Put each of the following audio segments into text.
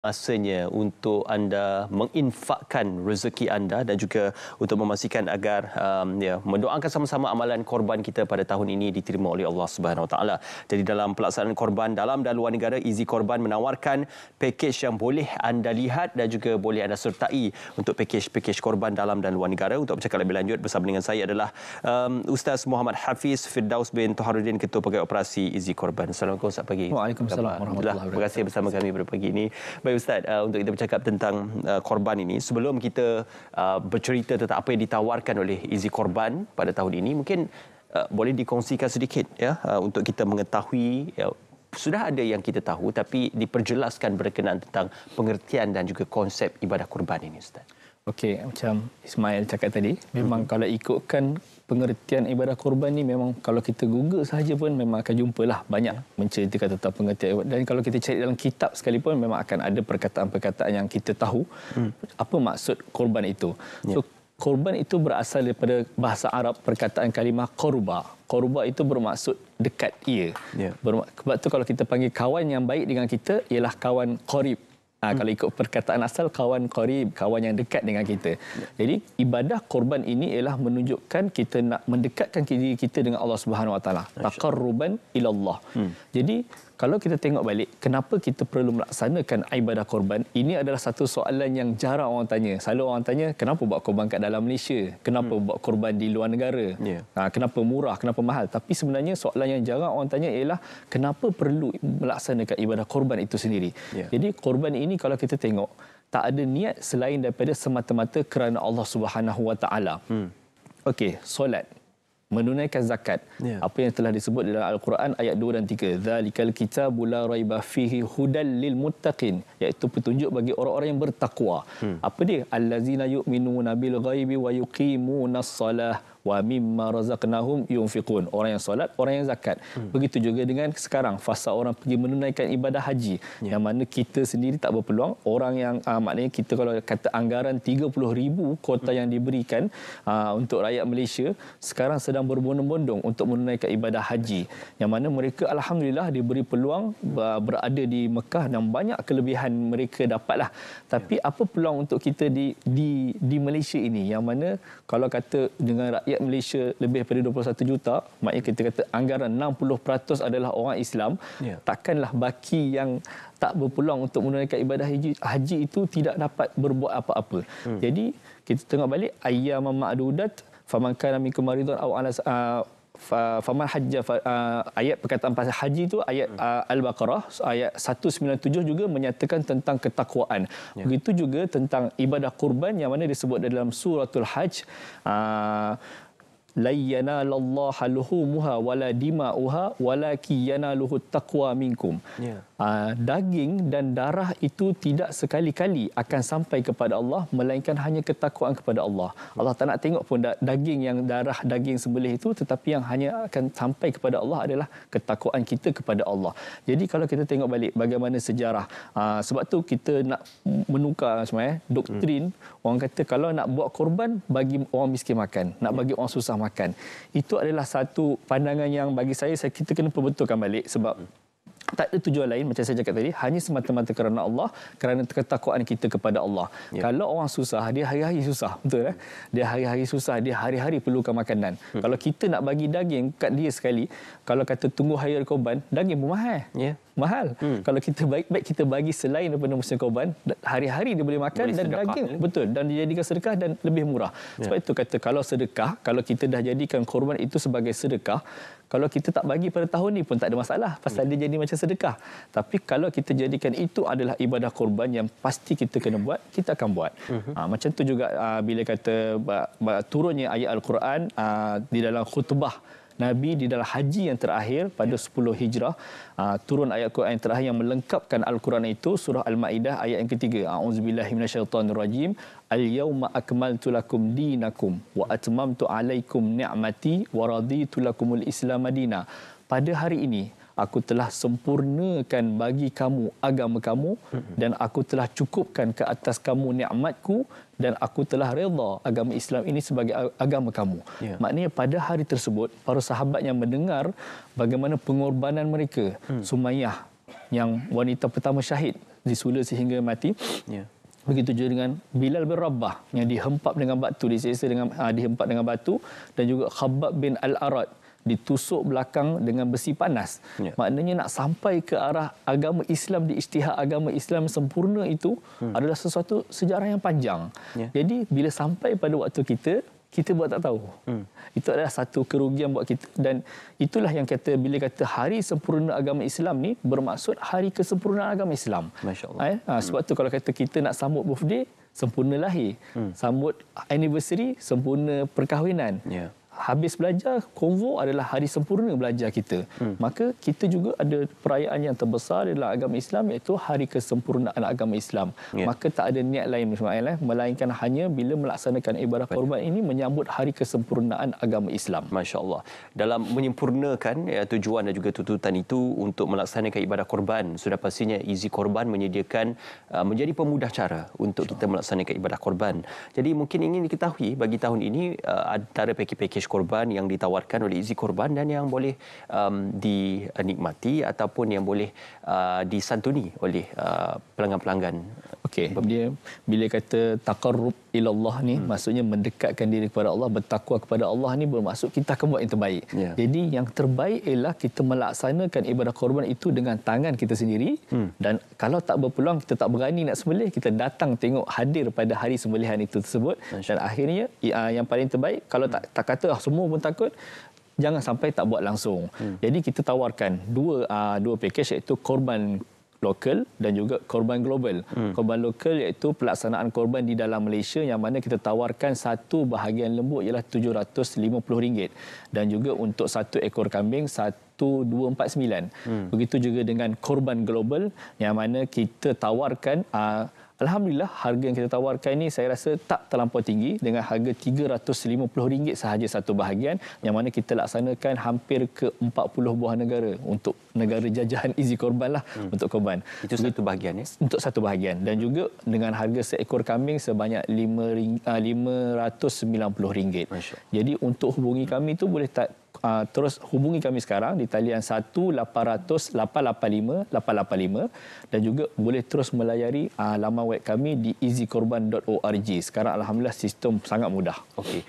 Masanya untuk anda menginfakkan rezeki anda dan juga untuk memastikan agar mendoakan sama-sama amalan korban kita pada tahun ini diterima oleh Allah Subhanahu Wa Taala. Jadi dalam pelaksanaan korban dalam dan luar negara, Easy Korban menawarkan pakej yang boleh anda lihat dan juga boleh anda sertai untuk pakej korban dalam dan luar negara. Untuk bercakap lebih lanjut bersama dengan saya adalah Ustaz Muhammad Hafiz Firdaus bin Toharuddin, Ketua Pegawai Operasi Easy Korban. Assalamualaikum, selamat pagi. Waalaikumsalam warahmatullahi wabarakatuh. Terima kasih bersama kami pada pagi ini. Baik Ustaz, untuk kita bercakap tentang korban ini, sebelum kita bercerita tentang apa yang ditawarkan oleh Easy Korban pada tahun ini, mungkin boleh dikongsikan sedikit untuk kita mengetahui, sudah ada yang kita tahu tapi diperjelaskan berkenaan tentang pengertian dan juga konsep ibadah korban ini, Ustaz. Okey, macam Ismail cakap tadi, memang kalau ikutkan pengertian ibadah korban ni, memang kalau kita Google sahaja pun memang akan jumpalah banyak menceritakan tentang pengertian ibadah. Dan kalau kita cari dalam kitab sekalipun, memang akan ada perkataan-perkataan yang kita tahu apa maksud korban itu. So, korban itu berasal daripada bahasa Arab, perkataan kalimah korba. Korba itu bermaksud dekat ia. Sebab tu kalau kita panggil kawan yang baik dengan kita ialah kawan qarib. Kalau ikut perkataan asal, kawan qarib, kawan yang dekat dengan kita. Jadi ibadah korban ini ialah menunjukkan kita nak mendekatkan diri kita dengan Allah Subhanahu Wa Taala. Taqarruban ila Allah. Jadi kalau kita tengok balik, kenapa kita perlu melaksanakan ibadah korban? Ini adalah satu soalan yang jarang orang tanya. Selalu orang tanya, kenapa buat korban kat dalam Malaysia? Kenapa buat korban di luar negara? Kenapa murah? Kenapa mahal? Tapi sebenarnya soalan yang jarang orang tanya ialah, kenapa perlu melaksanakan ibadah korban itu sendiri? Jadi korban ini kalau kita tengok, tak ada niat selain daripada semata-mata kerana Allah Subhanahu Wa Taala. Okey, solat, menunaikan zakat, apa yang telah disebut dalam Al-Quran ayat 2 dan 3, zalikal kitabu la raiba fihi hudal lil muttaqin, iaitu petunjuk bagi orang-orang yang bertakwa. Apa dia? Allazina yu'minuna bil ghaibi wa yuqimunas salah wa mimma razaqnahum yunfiqun. Orang yang solat, orang yang zakat. Begitu juga dengan sekarang, fasa orang pergi menunaikan ibadah haji, yang mana kita sendiri tak berpeluang. Orang yang maknanya kita kalau kata anggaran 30,000 kota yang diberikan untuk rakyat Malaysia, sekarang sedang berbondong-bondong untuk menunaikan ibadah haji, yang mana mereka alhamdulillah diberi peluang berada di Mekah dan banyak kelebihan mereka dapatlah. Tapi apa peluang untuk kita di Malaysia ini, yang mana kalau kata dengan rakyat Malaysia lebih daripada 21 juta, maknanya kita kata anggaran 60% adalah orang Islam, takkanlah baki yang tak berpeluang untuk menunaikan ibadah haji itu tidak dapat berbuat apa-apa. Jadi kita tengok balik ayyaman ma'dudat, faman kana minkum maridun aw ala faman hajja, ayat perkataan pasal haji itu ayat Al-Baqarah ayat 197 juga menyatakan tentang ketakwaan. Begitu juga tentang ibadah kurban yang mana disebut dalam suratul Hajj, la yanalallaha luhumuha wala dima'uha walaki yanaluhu taqwa minkum. Daging dan darah itu tidak sekali-kali akan sampai kepada Allah, melainkan hanya ketakwaan kepada Allah. Allah tak nak tengok pun daging yang darah daging sembelih itu, tetapi yang hanya akan sampai kepada Allah adalah ketakwaan kita kepada Allah. Jadi kalau kita tengok balik bagaimana sejarah, sebab tu kita nak menukar sebenarnya doktrin. Orang kata kalau nak buat korban, bagi orang miskin makan, nak bagi orang susah makan. Itu adalah satu pandangan yang bagi saya kita kena perbetulkan balik, sebab tak ada tujuan lain macam saya cakap tadi, hanya semata-mata kerana Allah, kerana ketakwaan kita kepada Allah. Kalau orang susah, dia hari-hari susah, betul dia hari-hari susah, dia hari-hari perlukan makanan. Kalau kita nak bagi daging kat dia sekali, kalau kata tunggu hari korban, daging pun mahal. Mahal. Kalau kita baik-baik kita bagi selain daripada musim korban, hari-hari dia boleh makan, dan daging betul, dan dijadikan sedekah dan lebih murah. Sebab itu kata kalau sedekah, kalau kita dah jadikan korban itu sebagai sedekah, kalau kita tak bagi pada tahun ni pun tak ada masalah, pasal dia jadi macam sedekah. Tapi kalau kita jadikan itu adalah ibadah korban yang pasti kita kena buat, kita akan buat. Macam tu juga bila kata turunnya ayat Al-Quran di dalam khutbah Nabi di dalam haji yang terakhir pada 10 Hijrah, turun ayat Quran yang terakhir yang melengkapkan Al-Quran itu, surah Al-Maidah ayat yang ketiga. A'udzubillahi minasyaitonirrajim. Al-yawma akmaltu lakum dinakum wa atmamtu alaikum ni'mati wa raditu lakumul Islam madina. Pada hari ini aku telah sempurnakan bagi kamu agama kamu, dan aku telah cukupkan ke atas kamu nikmatku, dan aku telah redha agama Islam ini sebagai agama kamu. Maknanya pada hari tersebut, para sahabat yang mendengar bagaimana pengorbanan mereka, Sumayyah yang wanita pertama syahid disula sehingga mati. Ya. Begitu juga dengan Bilal bin Rabah yang dihempap dengan batu, disiksa dengan dihempap dengan batu, dan juga Khabbab bin Al-Arad ditusuk belakang dengan besi panas. Ya. Maknanya nak sampai ke arah agama Islam, di isytihad agama Islam sempurna itu adalah sesuatu sejarah yang panjang. Ya. Jadi bila sampai pada waktu kita buat tak tahu. Itu adalah satu kerugian buat kita, dan itulah yang kata bila kata hari sempurna agama Islam ni bermaksud hari kesempurnaan agama Islam. Masya-Allah. Sebab tu kalau kata kita nak sambut birthday, sempurna lahir. Sambut anniversary, sempurna perkahwinan. Ya. Habis belajar, konvo adalah hari sempurna belajar kita. Maka kita juga ada perayaan yang terbesar dalam agama Islam, iaitu hari kesempurnaan agama Islam. Ya. Maka tak ada niat lain melainkan hanya bila melaksanakan ibadah korban ini menyambut hari kesempurnaan agama Islam. Masya Allah. Dalam menyempurnakan tujuan dan juga tuntutan itu untuk melaksanakan ibadah korban, sudah pastinya Easy Korban menyediakan menjadi pemudah cara untuk kita melaksanakan ibadah korban. Jadi mungkin ingin diketahui bagi tahun ini antara pakej korban yang ditawarkan oleh Easy Korban dan yang boleh dinikmati ataupun yang boleh disantuni oleh pelanggan-pelanggan. Okey, dia bila kata taqarrub ilallah ni, maksudnya mendekatkan diri kepada Allah, bertakwa kepada Allah ni bermaksud kita akan buat yang terbaik. Ya. Jadi yang terbaik ialah kita melaksanakan ibadah korban itu dengan tangan kita sendiri, dan kalau tak berpeluang, kita tak berani nak sembelih, kita datang tengok hadir pada hari sembelihan itu tersebut. Dan akhirnya yang paling terbaik, kalau tak kata semua pun takut, jangan sampai tak buat langsung. Jadi kita tawarkan dua pakej, iaitu korban lokal dan juga korban global. Korban lokal iaitu pelaksanaan korban di dalam Malaysia, yang mana kita tawarkan satu bahagian lembu ialah RM750, dan juga untuk satu ekor kambing 1249. Begitu juga dengan korban global, yang mana kita tawarkan alhamdulillah, harga yang kita tawarkan ini saya rasa tak terlampau tinggi, dengan harga RM350 sahaja satu bahagian, yang mana kita laksanakan hampir ke 40 buah negara, untuk negara jajahan Easy Korban lah, untuk korban. Itu satu bahagian ya? Untuk satu bahagian. Dan juga dengan harga seekor kambing sebanyak RM590. Jadi untuk hubungi kami tu boleh terus hubungi kami sekarang di talian 1-800-885-885, dan juga boleh terus melayari laman web kami di easykorban.org. Sekarang alhamdulillah sistem sangat mudah. Okey.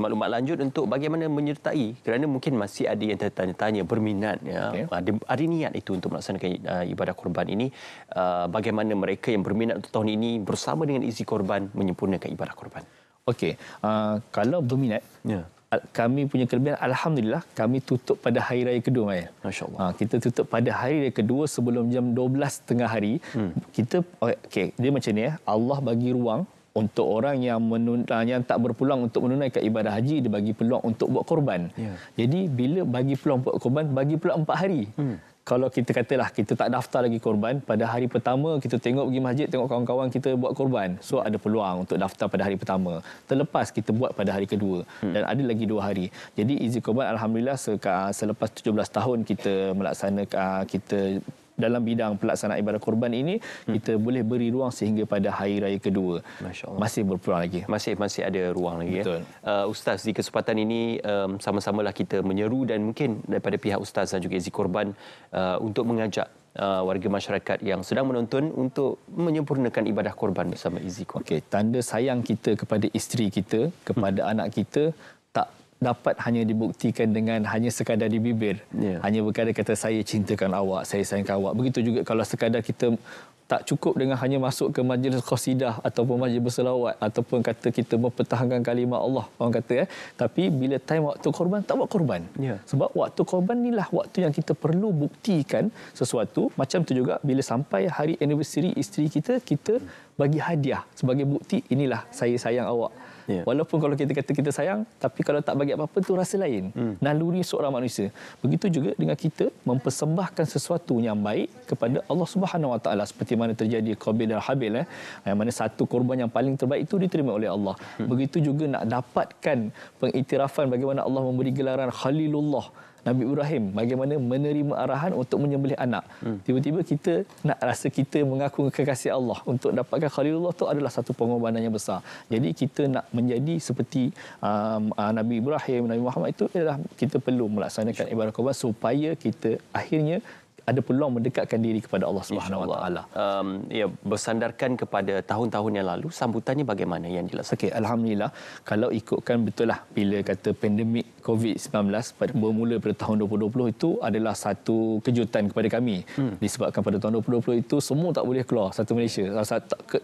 Maklumat lanjut untuk bagaimana menyertai, kerana mungkin masih ada yang tertanya-tanya, berminat ada niat itu untuk melaksanakan ibadah korban ini. Bagaimana mereka yang berminat untuk tahun ini bersama dengan Easy Korban menyempurnakan ibadah korban? Okey, kalau berminat, kami punya kelebihan, alhamdulillah kami tutup pada hari raya kedua, Mail. Masya-Allah. Kita tutup pada hari raya kedua sebelum jam 12 tengah hari. Kita dia macam ni, Allah bagi ruang untuk orang yang tak berpeluang untuk menunaikan ibadah haji, dia bagi peluang untuk buat korban. Jadi bila bagi peluang buat korban, bagi peluang 4 hari. Kalau kita katalah kita tak daftar lagi korban, pada hari pertama kita tengok pergi masjid, tengok kawan-kawan kita buat korban, so ada peluang untuk daftar pada hari pertama. Terlepas kita buat pada hari kedua, dan ada lagi 2 hari. Jadi Easy Korban alhamdulillah selepas 17 tahun kita melaksanakan, kita dalam bidang pelaksanaan ibadah korban ini, kita boleh beri ruang sehingga pada hari raya kedua. Masya-Allah. Masih berpeluang lagi. Masih ada ruang lagi. Betul. Ustaz, di kesempatan ini sama-samalah kita menyeru, dan mungkin daripada pihak Ustaz dan juga Easy Korban untuk mengajak warga masyarakat yang sedang menonton untuk menyempurnakan ibadah korban bersama Easy Korban. Okey, tanda sayang kita kepada isteri kita, kepada anak kita, tak dapat hanya dibuktikan dengan hanya sekadar di bibir. Hanya berkata kata saya cintakan awak, saya sayangkan awak. Begitu juga kalau sekadar kita tak cukup dengan hanya masuk ke majlis qasidah ataupun majlis berselawat, ataupun kata kita mempertahankan kalimah Allah, orang kata tapi bila time waktu korban tak buat korban. Sebab waktu korban inilah waktu yang kita perlu buktikan sesuatu. Macam tu juga bila sampai hari anniversary isteri kita, kita bagi hadiah sebagai bukti, inilah saya sayang awak. Walaupun kalau kita kata kita sayang, tapi kalau tak bagi apa-apa tu rasa lain. Naluri seorang manusia. Begitu juga dengan kita mempersembahkan sesuatu yang baik kepada Allah Subhanahu Wa Taala, seperti mana terjadi Qabil dan Habil, yang mana satu korban yang paling terbaik itu diterima oleh Allah. Begitu juga nak dapatkan pengiktirafan bagaimana Allah memberi gelaran Khalilullah Nabi Ibrahim, bagaimana menerima arahan untuk menyembelih anak. Tiba-tiba kita nak rasa kita mengaku kekasih Allah untuk dapatkan Khalilullah, itu adalah satu pengorbanan yang besar. Jadi kita nak menjadi seperti Nabi Ibrahim, Nabi Muhammad, itu adalah kita perlu melaksanakan ibadah korban supaya kita akhirnya ada peluang mendekatkan diri kepada Allah Subhanahu Wa Taala. Ya, bersandarkan kepada tahun-tahun yang lalu, sambutannya bagaimana yang dilaksanakan? Okey, alhamdulillah. Kalau ikutkan betul lah, bila kata pandemik COVID-19 bermula pada tahun 2020 itu adalah satu kejutan kepada kami. Disebabkan pada tahun 2020 itu semua tak boleh keluar satu Malaysia.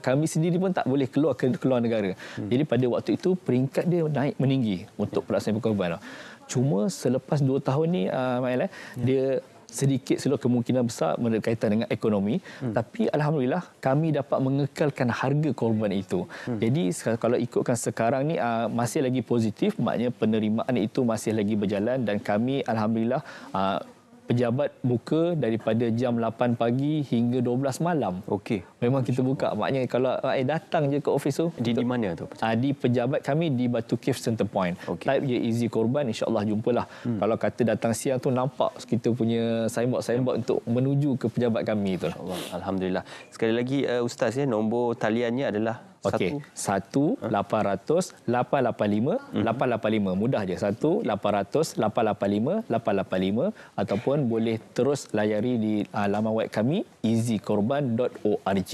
Kami sendiri pun tak boleh keluar negara. Jadi pada waktu itu peringkat dia naik meninggi untuk pelaksanaan korban. Cuma selepas 2 tahun ni Mael, dia sedikit seluruh kemungkinan besar berkaitan dengan ekonomi, tapi alhamdulillah kami dapat mengekalkan harga korban itu. Jadi kalau ikutkan sekarang ni masih lagi positif, maknanya penerimaan itu masih lagi berjalan dan kami alhamdulillah pejabat buka daripada jam 8 pagi hingga 12 malam. Okey. Memang kita buka. Maknanya kalau datang je ke office tu. Di mana tu? Di pejabat kami di Batu Cave Center Point. Okey. Type je Easy Korban, insya-Allah jumpalah. Kalau kata datang siang tu nampak kita punya signboard untuk menuju ke pejabat kami tu. InsyaAllah. Alhamdulillah. Sekali lagi Ustaz, nombor taliannya adalah Okey, 1-800-885-885. Mudah je. 1-800-885-885 ataupun boleh terus layari di laman web kami easykorban.org.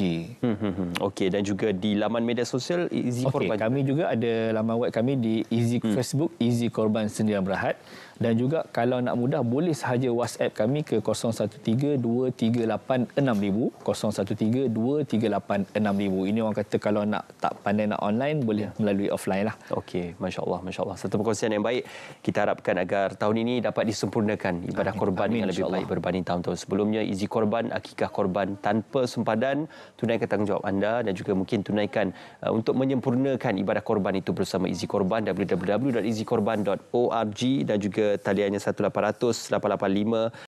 Okey, dan juga di laman media sosial Easy Korban. Kami juga ada laman web kami di Facebook Easy Korban Sendirian Berhad. Dan juga kalau nak mudah boleh sahaja WhatsApp kami ke 0132386000, 0132386000. Ini orang kata kalau nak tak pandai nak online boleh melalui offline lah. Okey, masya-Allah, masya-Allah. Satu perkongsian yang baik. Kita harapkan agar tahun ini dapat disempurnakan ibadah korban yang lebih baik berbanding tahun-tahun sebelumnya. Easy Korban, akikah korban tanpa sempadan. Tunaikan tanggungjawab anda dan juga mungkin tunaikan untuk menyempurnakan ibadah korban itu bersama Easy Korban, www.easykorban.org, dan juga taliannya 1-800-885